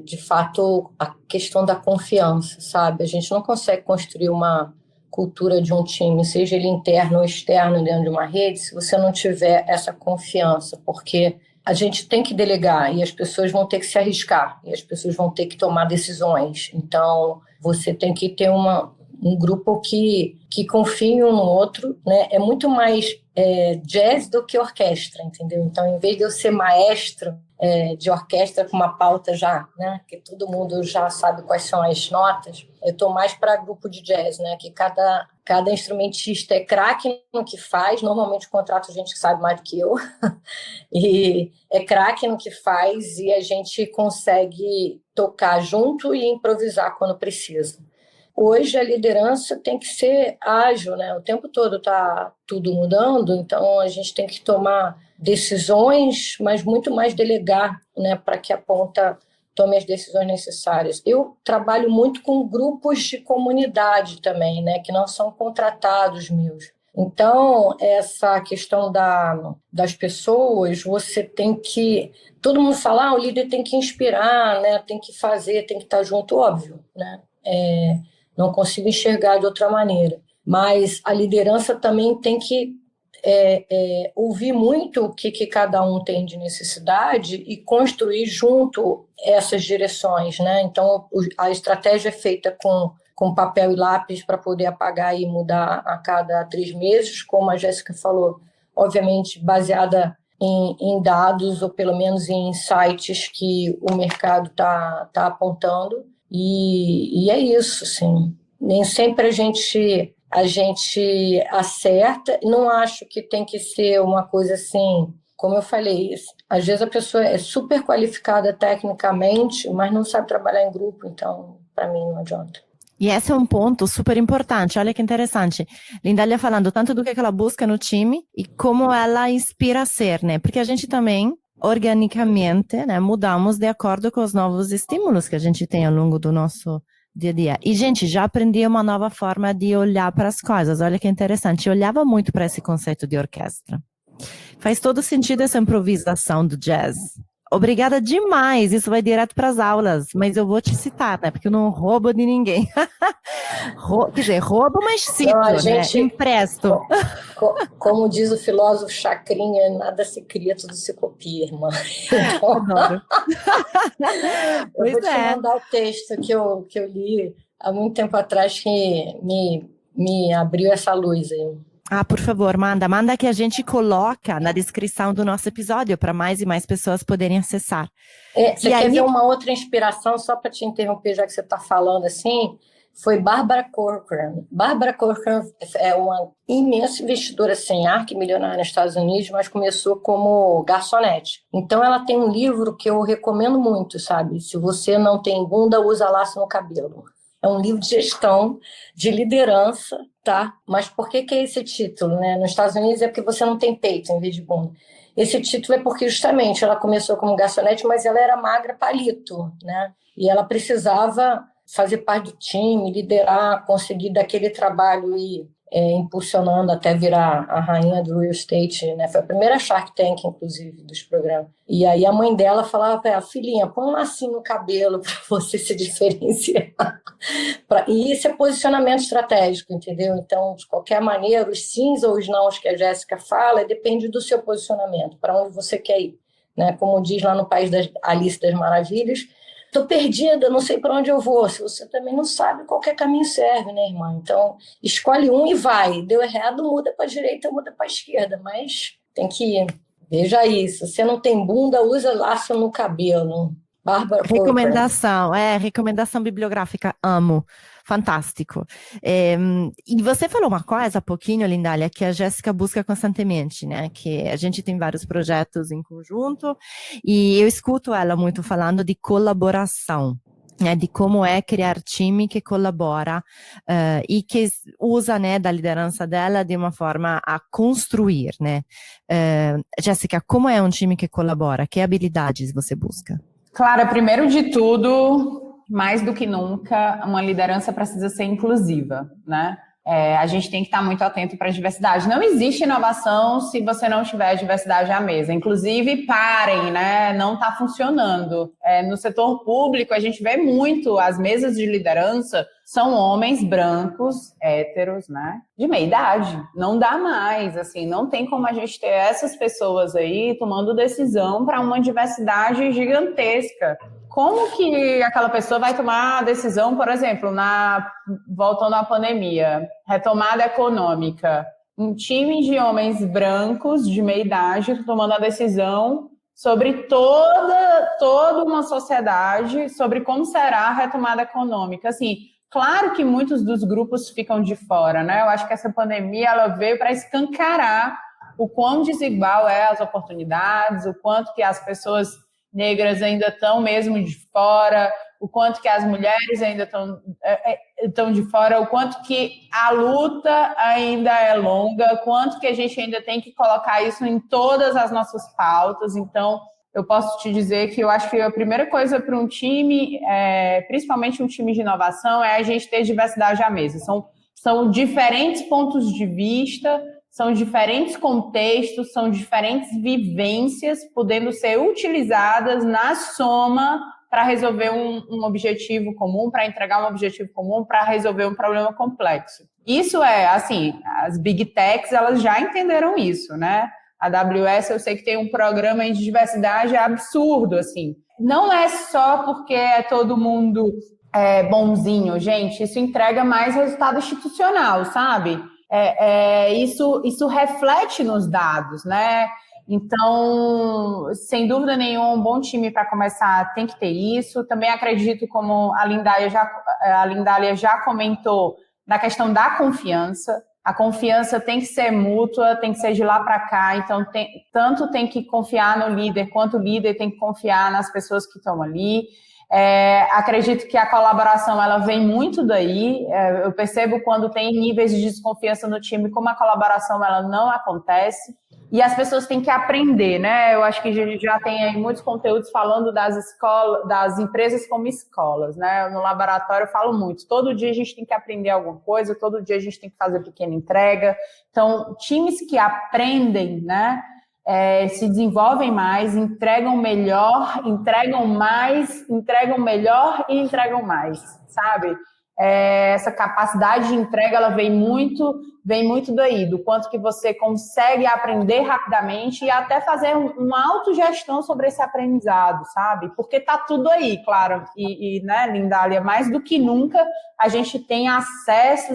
Speaker 4: de fato a questão da confiança, sabe? A gente não consegue construir uma cultura de um time, seja ele interno ou externo dentro de uma rede, se você não tiver essa confiança, porque a gente tem que delegar e as pessoas vão ter que se arriscar e as pessoas vão ter que tomar decisões. Então, você tem que ter um grupo que confie um no outro, né? É muito mais jazz do que orquestra, entendeu? Então, em vez de eu ser maestro de orquestra com uma pauta já, né? Que todo mundo já sabe quais são as notas, eu estou mais para grupo de jazz, né? Que cada instrumentista é craque no que faz, normalmente contrato gente que sabe mais do que eu, e é craque no que faz e a gente consegue tocar junto e improvisar quando precisa. Hoje a liderança tem que ser ágil, né? O tempo todo está tudo mudando, então a gente tem que tomar decisões, mas muito mais delegar, né? Para que a ponta tome as decisões necessárias. Eu trabalho muito com grupos de comunidade também, né? Que não são contratados meus. Então, essa questão das pessoas, você tem que... Todo mundo fala, o líder tem que inspirar, né? Tem que fazer, tem que estar junto, óbvio, né? Não consigo enxergar de outra maneira. Mas a liderança também tem que ouvir muito o que cada um tem de necessidade e construir junto essas direções, né? Então, a estratégia é feita com papel e lápis para poder apagar e mudar a cada 3 meses, como a Jéssica falou, obviamente baseada em dados ou pelo menos em insights que o mercado tá apontando. E é isso, assim. Nem sempre a gente acerta. Não acho que tem que ser uma coisa assim, como eu falei, às vezes a pessoa é super qualificada tecnicamente, mas não sabe trabalhar em grupo, então, para mim, não adianta.
Speaker 2: E esse é um ponto super importante, olha que interessante. Lindália falando tanto do que ela busca no time e como ela inspira a ser, né? Porque a gente também, organicamente, né, mudamos de acordo com os novos estímulos que a gente tem ao longo do nosso dia a dia. E, gente, já aprendi uma nova forma de olhar para as coisas, olha que interessante. Eu olhava muito para esse conceito de orquestra. Faz todo sentido essa improvisação do jazz. Obrigada demais, isso vai direto para as aulas, mas eu vou te citar, né, porque eu não roubo de ninguém. Quer dizer, roubo, mas cito, não, né, empresto.
Speaker 4: Como diz o filósofo Chacrinha, nada se cria, tudo se copia, irmã. Então,
Speaker 2: adoro.
Speaker 4: Eu vou te mandar o texto que eu li há muito tempo atrás que me abriu essa luz aí.
Speaker 2: Ah, por favor, manda que a gente coloca na descrição do nosso episódio para mais e mais pessoas poderem acessar.
Speaker 4: Você quer ver uma outra inspiração, só para te interromper, já que você está falando assim? Foi Barbara Corcoran. Barbara Corcoran é uma imensa investidora sem arquimilionária nos Estados Unidos, mas começou como garçonete. Então ela tem um livro que eu recomendo muito, sabe? Se você não tem bunda, usa laço no cabelo. É um livro de gestão, de liderança, tá? Mas por que é esse título, né? Nos Estados Unidos é porque você não tem peito em vez de bunda. Esse título é porque justamente ela começou como garçonete, mas ela era magra palito, né? E ela precisava fazer parte do time, liderar, conseguir daquele trabalho e impulsionando até virar a rainha do real estate, né? Foi a primeira Shark Tank, inclusive, dos programas. E aí a mãe dela falava para ela, filhinha, põe um lacinho no cabelo para você se diferenciar. E isso é posicionamento estratégico, entendeu? Então, de qualquer maneira, os sims ou os nãos que a Jéssica fala, depende do seu posicionamento, para onde você quer ir, né? Como diz lá no País da Alice das Maravilhas, estou perdida, não sei para onde eu vou. Se você também não sabe, qualquer caminho serve, né, irmã? Então, escolhe um e vai. Deu errado, muda para a direita, muda para a esquerda. Mas tem que ir. Veja isso. Se você não tem bunda, usa laço no cabelo. Bárbara
Speaker 2: Recomendação bibliográfica, amo. Fantástico. E você falou uma coisa há pouquinho, Lindália, que a Jéssica busca constantemente, né? Que a gente tem vários projetos em conjunto e eu escuto ela muito falando de colaboração, né? De como é criar time que colabora e que usa, né, da liderança dela de uma forma a construir, né? Jéssica, como é um time que colabora? Que habilidades você busca?
Speaker 3: Clara, primeiro de tudo, mais do que nunca, uma liderança precisa ser inclusiva, né? A gente tem que estar muito atento para a diversidade. Não existe inovação se você não tiver diversidade à mesa. Inclusive, parem, né? Não está funcionando. No setor público, a gente vê muito, as mesas de liderança são homens brancos, héteros, né? De meia idade. Não dá mais, assim, não tem como a gente ter essas pessoas aí tomando decisão para uma diversidade gigantesca. Como que aquela pessoa vai tomar a decisão, por exemplo, voltando à pandemia, retomada econômica, um time de homens brancos de meia idade tomando a decisão sobre toda uma sociedade, sobre como será a retomada econômica. Assim, claro que muitos dos grupos ficam de fora, né? Eu acho que essa pandemia ela veio para escancarar o quão desigual as oportunidades, o quanto que as pessoas negras ainda estão mesmo de fora, o quanto que as mulheres ainda estão de fora, o quanto que a luta ainda é longa, o quanto que a gente ainda tem que colocar isso em todas as nossas pautas. Então, eu posso te dizer que eu acho que a primeira coisa para um time, principalmente um time de inovação, é a gente ter diversidade à mesa. São diferentes pontos de vista, são diferentes contextos, são diferentes vivências podendo ser utilizadas na soma para resolver um objetivo comum, para entregar um objetivo comum, para resolver um problema complexo. Isso assim, as Big Techs, elas já entenderam isso, né? A AWS, eu sei que tem um programa de diversidade absurdo, assim. Não é só porque é todo mundo bonzinho, gente, isso entrega mais resultado institucional, sabe? Isso reflete nos dados, né? Então, sem dúvida nenhuma, um bom time para começar tem que ter isso. Também acredito, como a Lindália já comentou, na questão da confiança. A confiança tem que ser mútua, tem que ser de lá para cá. Então, tanto tem que confiar no líder, quanto o líder tem que confiar nas pessoas que estão ali. Acredito que a colaboração ela vem muito daí. Eu percebo quando tem níveis de desconfiança no time, como a colaboração ela não acontece. E as pessoas têm que aprender, né? Eu acho que já tem aí muitos conteúdos falando das escolas, das empresas como escolas, né? No laboratório eu falo muito. Todo dia a gente tem que aprender alguma coisa, todo dia a gente tem que fazer pequena entrega. Então, times que aprendem, né? Se desenvolvem mais, entregam melhor, entregam mais, entregam melhor e entregam mais, sabe? essa capacidade de entrega, ela vem muito daí, do quanto que você consegue aprender rapidamente e até fazer uma autogestão sobre esse aprendizado, sabe? Porque tá tudo aí, claro, né, Lindália, mais do que nunca, a gente tem acesso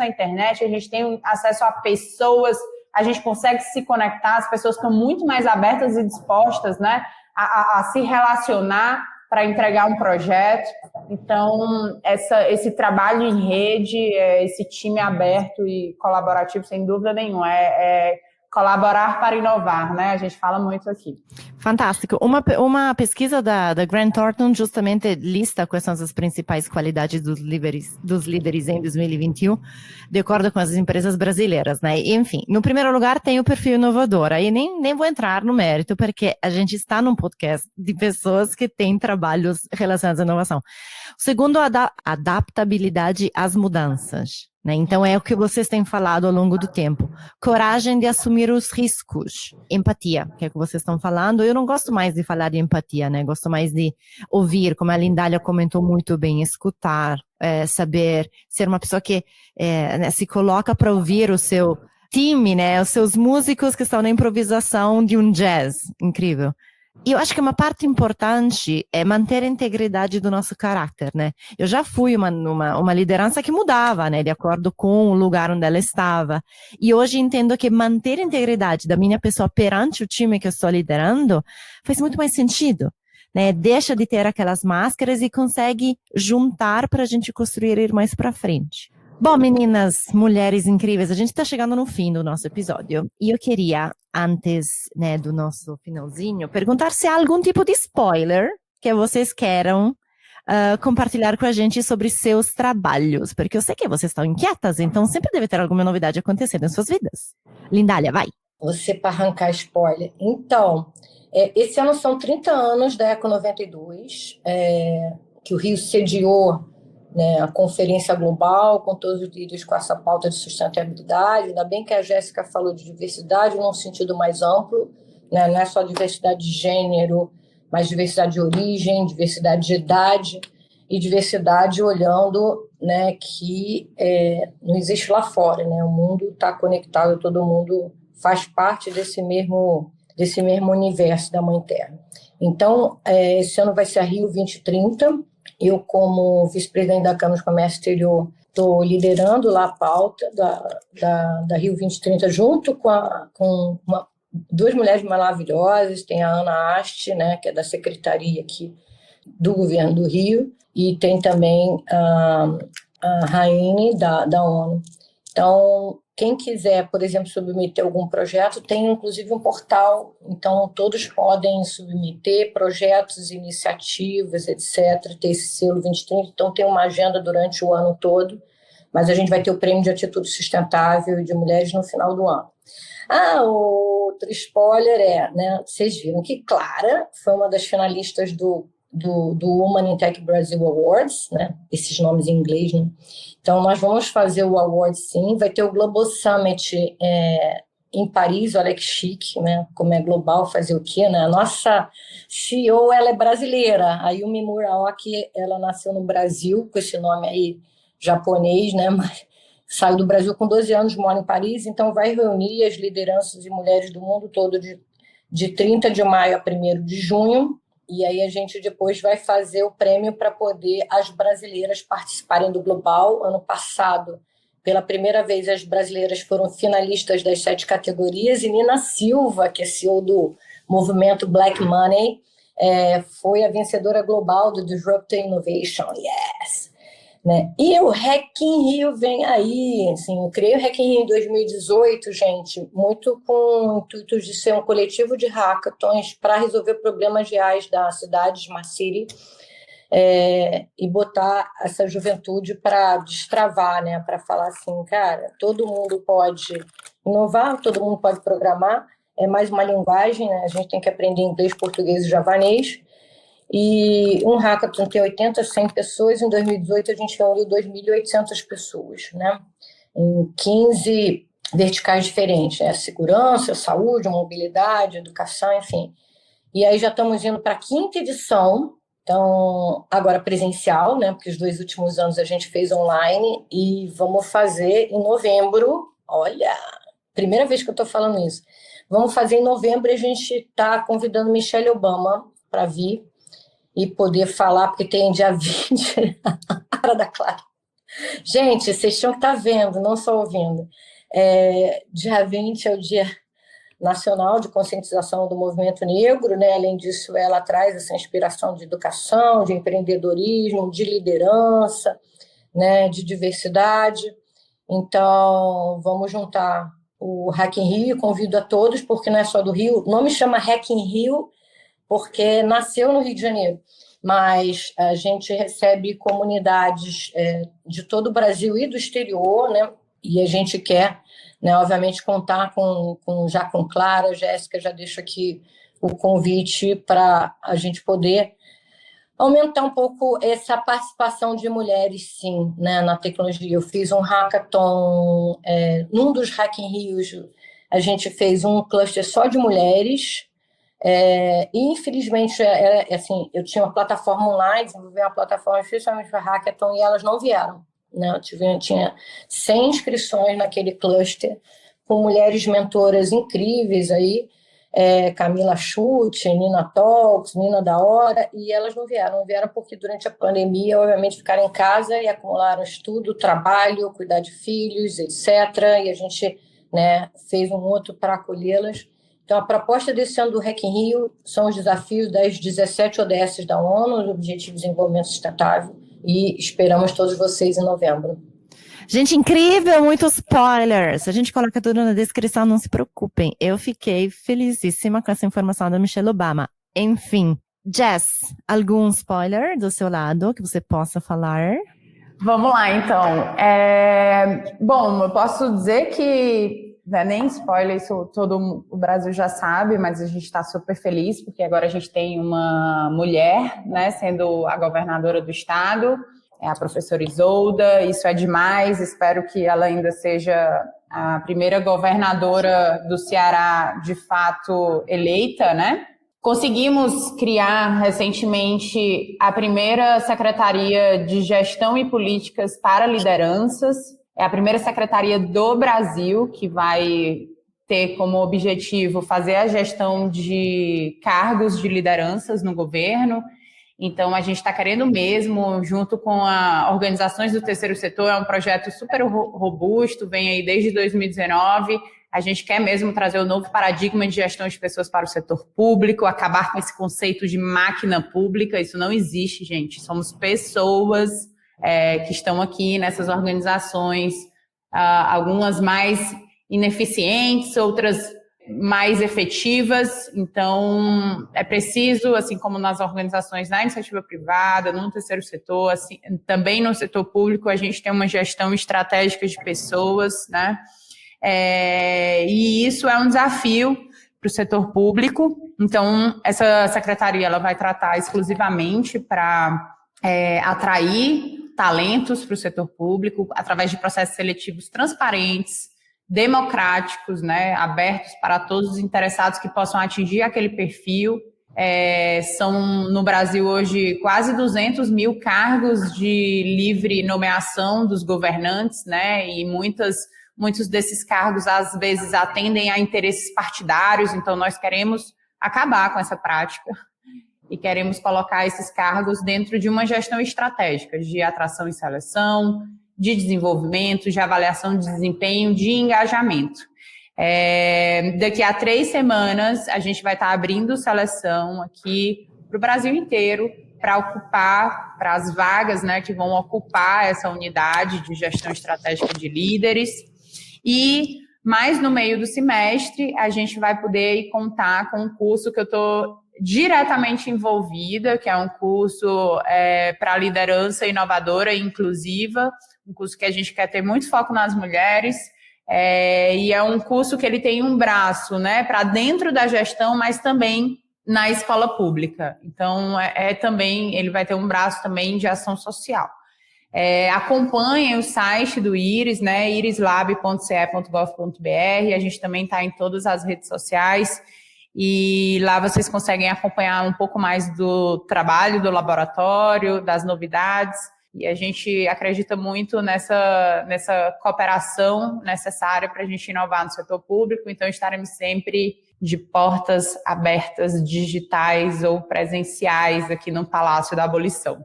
Speaker 3: à internet, a gente tem acesso a pessoas, a gente consegue se conectar, as pessoas estão muito mais abertas e dispostas, né, a se relacionar para entregar um projeto. Então, esse trabalho em rede, esse time aberto e colaborativo, sem dúvida nenhuma, é colaborar para inovar, né? A gente fala muito aqui.
Speaker 2: Fantástico. Uma pesquisa da Grant Thornton justamente lista quais são as principais qualidades dos líderes em 2021, de acordo com as empresas brasileiras, né? E, enfim, no primeiro lugar tem o perfil inovador. Aí nem vou entrar no mérito, porque a gente está num podcast de pessoas que têm trabalhos relacionados à inovação. O segundo, a adaptabilidade às mudanças. Então, é o que vocês têm falado ao longo do tempo. Coragem de assumir os riscos. Empatia, que é o que vocês estão falando. Eu não gosto mais de falar de empatia, né? Gosto mais de ouvir, como a Lindália comentou muito bem, escutar, saber, ser uma pessoa que né, se coloca para ouvir o seu time, né? Os seus músicos que estão na improvisação de um jazz. Incrível. E eu acho que uma parte importante é manter a integridade do nosso caráter, né? Eu já fui uma liderança que mudava, né? De acordo com o lugar onde ela estava. E hoje entendo que manter a integridade da minha pessoa perante o time que eu estou liderando faz muito mais sentido, né? Deixa de ter aquelas máscaras e consegue juntar para a gente construir e ir mais para frente. Bom, meninas, mulheres incríveis, a gente está chegando no fim do nosso episódio e eu queria, antes, né, do nosso finalzinho, perguntar se há algum tipo de spoiler que vocês queiram compartilhar com a gente sobre seus trabalhos, porque eu sei que vocês estão inquietas, então sempre deve ter alguma novidade acontecendo em suas vidas. Lindália, vai!
Speaker 4: Você para arrancar spoiler. Então, esse ano são 30 anos da Eco 92, que o Rio sediou, né, a conferência global com todos os líderes com essa pauta de sustentabilidade. Ainda bem que a Jéssica falou de diversidade num sentido mais amplo, né, não é só diversidade de gênero, mas diversidade de origem, diversidade de idade e diversidade olhando, né, que não existe lá fora, né, o mundo está conectado, todo mundo faz parte desse mesmo universo da Mãe Terra. Então, esse ano vai ser a Rio 2030. Eu, como vice-presidente da Câmara de Comércio Exterior, estou liderando lá a pauta da Rio 2030 junto com duas mulheres maravilhosas. Tem a Ana Ast, né, que é da secretaria aqui do governo do Rio, e tem também a Raine da ONU. Então, quem quiser, por exemplo, submeter algum projeto, tem inclusive um portal, então todos podem submeter projetos, iniciativas, etc., ter esse selo 2030, então tem uma agenda durante o ano todo, mas a gente vai ter o Prêmio de Atitude Sustentável de Mulheres no final do ano. Outro spoiler né, vocês viram que Clara foi uma das finalistas do Women in Tech Brazil Awards, né? Esses nomes em inglês, né? Então, nós vamos fazer o award, sim. Vai ter o Global Summit em Paris, olha que chique, né? Como é global, fazer o quê, né? A nossa CEO, ela é brasileira. A Yumi Muraoka, ela nasceu no Brasil, com esse nome aí japonês, né? Mas saiu do Brasil com 12 anos, mora em Paris, então vai reunir as lideranças e mulheres do mundo todo de 30 de maio a 1º de junho. E aí a gente depois vai fazer o prêmio para poder as brasileiras participarem do Global. Ano passado, pela primeira vez, as brasileiras foram finalistas das 7 categorias e Nina Silva, que é CEO do movimento Black Money, foi a vencedora global do Disruptive Innovation. Yes! Né? E o Hack in Rio vem aí, assim, eu criei o Hack in Rio em 2018, gente, muito com o intuito de ser um coletivo de hackathons para resolver problemas reais da cidade, Smart City, e botar essa juventude para destravar, né? Para falar assim, cara, todo mundo pode inovar, todo mundo pode programar, é mais uma linguagem, né? A gente tem que aprender inglês, português e javanês. E um hackathon tem 80, 100 pessoas. Em 2018, a gente reuniu 2.800 pessoas, né? Em 15 verticais diferentes, né? Segurança, saúde, mobilidade, educação, enfim. E aí já estamos indo para a 5ª edição, Então, agora presencial, né? Porque os 2 últimos anos a gente fez online e vamos fazer em novembro. Olha, primeira vez que eu estou falando isso. Vamos fazer em novembro e a gente está convidando Michelle Obama para vir e poder falar, porque tem dia 20, a cara da Clara. Gente, vocês tinham que estar vendo, não só ouvindo. Dia 20 é o Dia Nacional de Conscientização do Movimento Negro, né? Além disso, ela traz essa inspiração de educação, de empreendedorismo, de liderança, né? De diversidade. Então, vamos juntar o Hack in Rio, convido a todos, porque não é só do Rio, o nome chama Hack in Rio, porque nasceu no Rio de Janeiro, mas a gente recebe comunidades de todo o Brasil e do exterior, né? E a gente quer, né, obviamente, contar já com Clara, Jéssica, já deixo aqui o convite para a gente poder aumentar um pouco essa participação de mulheres, sim, né, na tecnologia. Eu fiz um hackathon, num dos Hack in Rios, a gente fez um cluster só de mulheres, e infelizmente, assim, eu tinha uma plataforma online, desenvolvi uma plataforma especialmente para hackathon, e elas não vieram, né? Eu tinha 100 inscrições naquele cluster, com mulheres mentoras incríveis aí, Camila Chute, Nina Talks, Nina da Hora, e elas não vieram porque durante a pandemia, obviamente, ficaram em casa e acumularam estudo, trabalho, cuidar de filhos, etc. E a gente, né, fez um outro para acolhê-las. Então, a proposta desse ano do Hack in Rio são os desafios das 17 ODS da ONU, do Objetivo de Desenvolvimento Sustentável, e esperamos todos vocês em novembro.
Speaker 2: Gente, incrível, muitos spoilers. A gente coloca tudo na descrição, não se preocupem. Eu fiquei felicíssima com essa informação da Michelle Obama. Enfim, Jess, algum spoiler do seu lado que você possa falar?
Speaker 3: Vamos lá, então. Bom, eu posso dizer que, não é nem spoiler, isso todo o Brasil já sabe, mas a gente está super feliz, porque agora a gente tem uma mulher, né, sendo a governadora do estado, a professora Isolda. Isso é demais, espero que ela ainda seja a primeira governadora do Ceará de fato eleita, né? Conseguimos criar recentemente a primeira Secretaria de Gestão e Políticas para Lideranças. É a primeira secretaria do Brasil que vai ter como objetivo fazer a gestão de cargos de lideranças no governo. Então, a gente está querendo mesmo, junto com as organizações do terceiro setor, é um projeto super robusto, vem aí desde 2019, a gente quer mesmo trazer o novo paradigma de gestão de pessoas para o setor público, acabar com esse conceito de máquina pública. Isso não existe, gente, somos pessoas que estão aqui nessas organizações, algumas mais ineficientes, outras mais efetivas. Então, é preciso, assim como nas organizações da iniciativa privada, no terceiro setor, assim, também no setor público, a gente tem uma gestão estratégica de pessoas, né? E isso é um desafio para o setor público. Então, essa secretaria ela vai tratar exclusivamente para atrair talentos para o setor público através de processos seletivos transparentes, democráticos, né, abertos para todos os interessados que possam atingir aquele perfil. São, no Brasil, hoje, quase 200 mil cargos de livre nomeação dos governantes, né, e muitos desses cargos, às vezes, atendem a interesses partidários. Então, nós queremos acabar com essa prática e queremos colocar esses cargos dentro de uma gestão estratégica de atração e seleção, de desenvolvimento, de avaliação de desempenho, de engajamento. Daqui a 3 semanas, a gente vai estar abrindo seleção aqui para o Brasil inteiro, para ocupar, para as vagas, né, que vão ocupar essa unidade de gestão estratégica de líderes. E, mais no meio do semestre, a gente vai poder contar com um curso que eu estou diretamente envolvida, que é um curso para liderança inovadora e inclusiva, um curso que a gente quer ter muito foco nas mulheres, e é um curso que ele tem um braço, né, para dentro da gestão, mas também na escola pública. Então, também, ele vai ter um braço também de ação social. Acompanhem o site do IRIS, né, irislab.ce.gov.br, a gente também está em todas as redes sociais, E lá vocês conseguem acompanhar um pouco mais do trabalho do laboratório, das novidades. E a gente acredita muito nessa cooperação necessária para a gente inovar no setor público. Então, estaremos sempre de portas abertas, digitais ou presenciais aqui no Palácio da Abolição.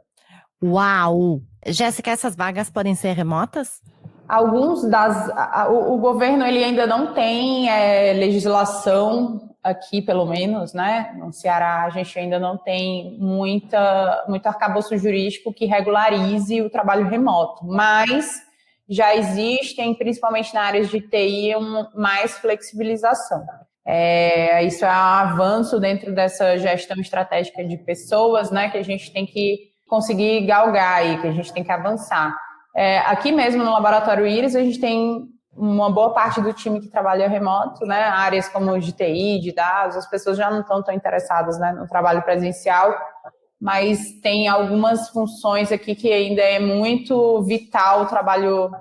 Speaker 2: Uau! Jéssica, essas vagas podem ser remotas?
Speaker 3: O governo ele ainda não tem legislação aqui, pelo menos, né? No Ceará, a gente ainda não tem muito arcabouço jurídico que regularize o trabalho remoto, mas já existem, principalmente na área de TI, mais flexibilização. Isso é um avanço dentro dessa gestão estratégica de pessoas, né? Que a gente tem que conseguir galgar aí, que a gente tem que avançar. Aqui mesmo no Laboratório Íris, a gente tem uma boa parte do time que trabalha remoto, né? Áreas como de TI, de dados, as pessoas já não estão tão interessadas, né, no trabalho presencial, mas tem algumas funções aqui que ainda é muito vital o trabalho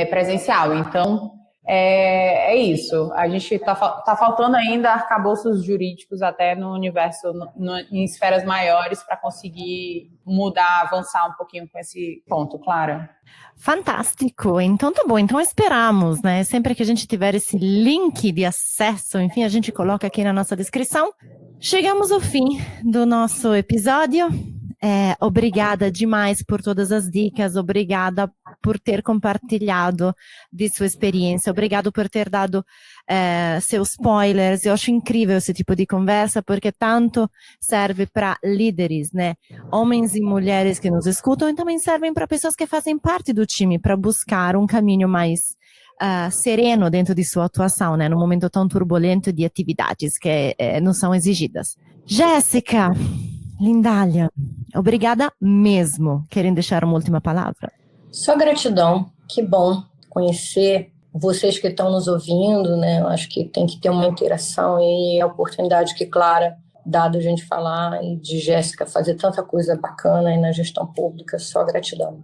Speaker 3: presencial. Então, é isso. A gente tá faltando ainda arcabouços jurídicos até no universo, em esferas maiores, para conseguir mudar, avançar um pouquinho com esse ponto, Clara.
Speaker 2: Fantástico. Então tá bom. Então esperamos, né? Sempre que a gente tiver esse link de acesso, enfim, a gente coloca aqui na nossa descrição. Chegamos ao fim do nosso episódio. Obrigada demais por todas as dicas, obrigada por ter compartilhado de sua experiência, obrigado por ter dado seus spoilers. Eu acho incrível esse tipo de conversa, porque tanto serve para líderes, né? Homens e mulheres que nos escutam, e também servem para pessoas que fazem parte do time, para buscar um caminho mais sereno dentro de sua atuação, né? Num momento tão turbulento de atividades que não são exigidas. Jéssica, Lindália, obrigada mesmo. Querem deixar uma última palavra?
Speaker 4: Só gratidão. Que bom conhecer vocês que estão nos ouvindo, né? Eu acho que tem que ter uma interação e a oportunidade que Clara dá a gente falar e de Jéssica fazer tanta coisa bacana aí na gestão pública. Só gratidão.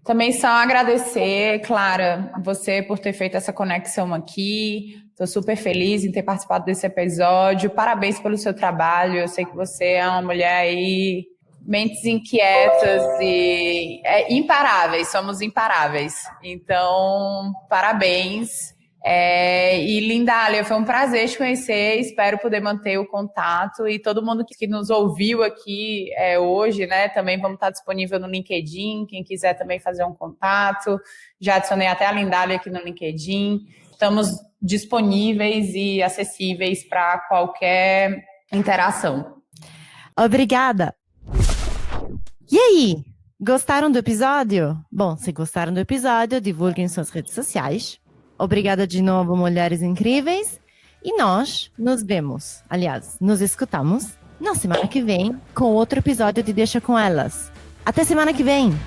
Speaker 3: Também só agradecer, Clara, você por ter feito essa conexão aqui. Estou super feliz em ter participado desse episódio. Parabéns pelo seu trabalho. Eu sei que você é uma mulher aí, mentes inquietas e imparáveis, somos imparáveis. Então, parabéns. E Lindália, foi um prazer te conhecer, espero poder manter o contato, e todo mundo que nos ouviu aqui hoje, né, também vamos estar disponível no LinkedIn, quem quiser também fazer um contato, já adicionei até a Lindália aqui no LinkedIn, estamos disponíveis e acessíveis para qualquer interação.
Speaker 2: Obrigada! E aí, gostaram do episódio? Bom, se gostaram do episódio, divulguem em suas redes sociais. Obrigada de novo, mulheres incríveis. E nós nos vemos, aliás, nos escutamos na semana que vem com outro episódio de Deixa Com Elas. Até semana que vem!